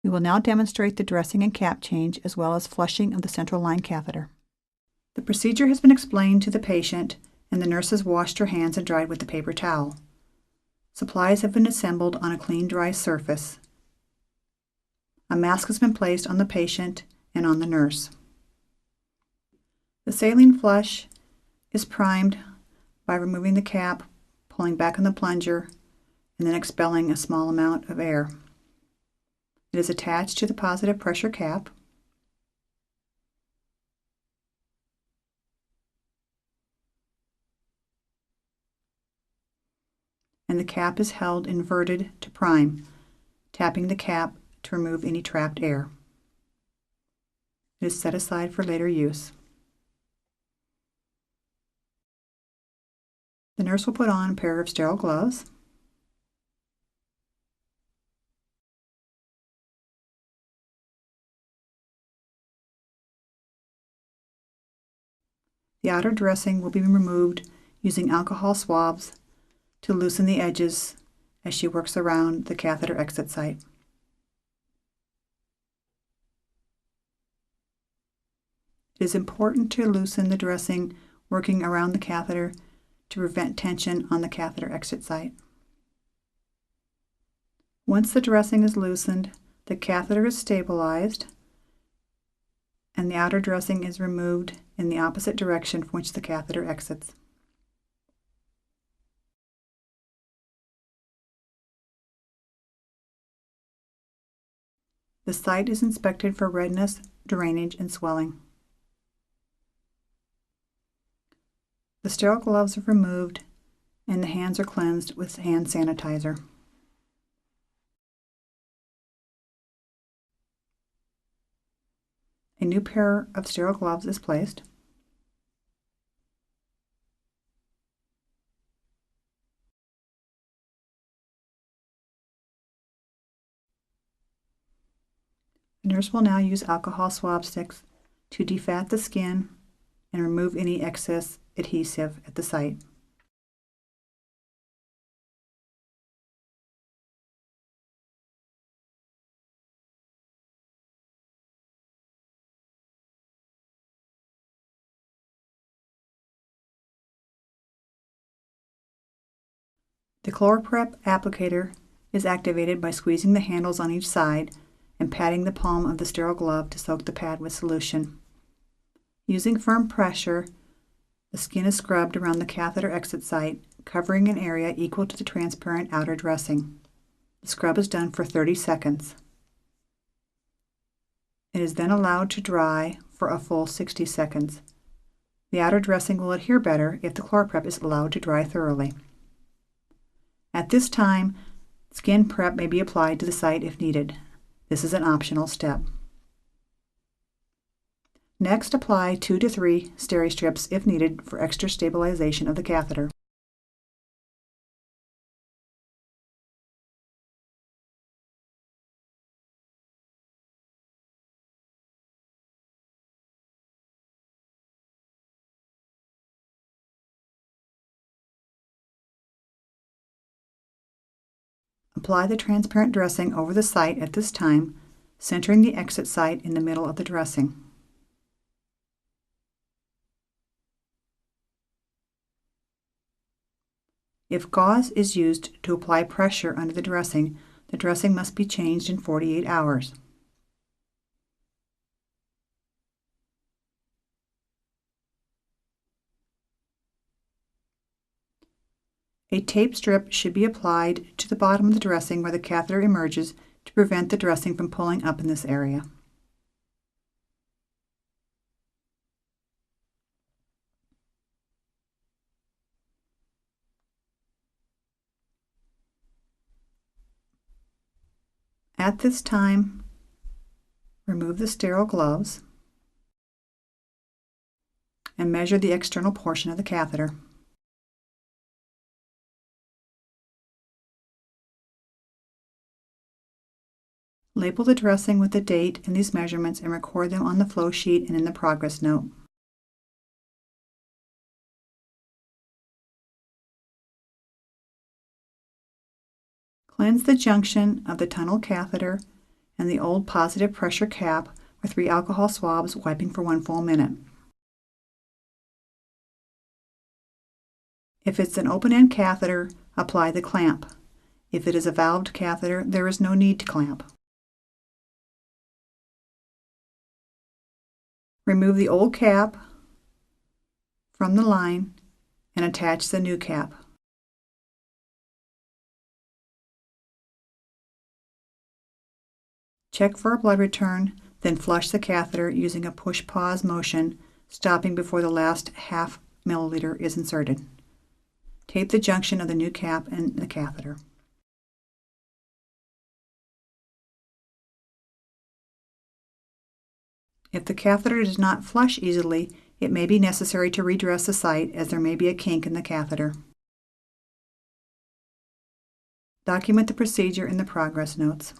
We will now demonstrate the dressing and cap change as well as flushing of the central line catheter. The procedure has been explained to the patient, and the nurse has washed her hands and dried with a paper towel. Supplies have been assembled on a clean, dry surface. A mask has been placed on the patient and on the nurse. The saline flush is primed by removing the cap, pulling back on the plunger, and then expelling a small amount of air. It is attached to the positive pressure cap. And the cap is held inverted to prime, tapping the cap to remove any trapped air. It is set aside for later use. The nurse will put on a pair of sterile gloves. The outer dressing will be removed using alcohol swabs to loosen the edges as she works around the catheter exit site. It is important to loosen the dressing working around the catheter to prevent tension on the catheter exit site. Once the dressing is loosened, the catheter is stabilized and the outer dressing is removed in the opposite direction from which the catheter exits. The site is inspected for redness, drainage, and swelling. The sterile gloves are removed and the hands are cleansed with hand sanitizer. A new pair of sterile gloves is placed. The nurse will now use alcohol swab sticks to defat the skin and remove any excess adhesive at the site. The ChlorPrep applicator is activated by squeezing the handles on each side and patting the palm of the sterile glove to soak the pad with solution. Using firm pressure, the skin is scrubbed around the catheter exit site, covering an area equal to the transparent outer dressing. The scrub is done for 30 seconds. It is then allowed to dry for a full 60 seconds. The outer dressing will adhere better if the ChlorPrep is allowed to dry thoroughly. At this time, skin prep may be applied to the site if needed. This is an optional step. Next, apply 2 to 3 steri-strips if needed for extra stabilization of the catheter. Apply the transparent dressing over the site at this time, centering the exit site in the middle of the dressing. If gauze is used to apply pressure under the dressing must be changed in 48 hours. A tape strip should be applied to the bottom of the dressing where the catheter emerges to prevent the dressing from pulling up in this area. At this time, remove the sterile gloves and measure the external portion of the catheter. Label the dressing with the date and these measurements and record them on the flow sheet and in the progress note. Cleanse the junction of the tunnel catheter and the old positive pressure cap with 3 alcohol swabs, wiping for 1 full minute. If it's an open-end catheter, apply the clamp. If it is a valved catheter, there is no need to clamp. Remove the old cap from the line and attach the new cap. Check for a blood return, then flush the catheter using a push-pause motion, stopping before the last half milliliter is inserted. Tape the junction of the new cap and the catheter. If the catheter does not flush easily, it may be necessary to redress the site as there may be a kink in the catheter. Document the procedure in the progress notes.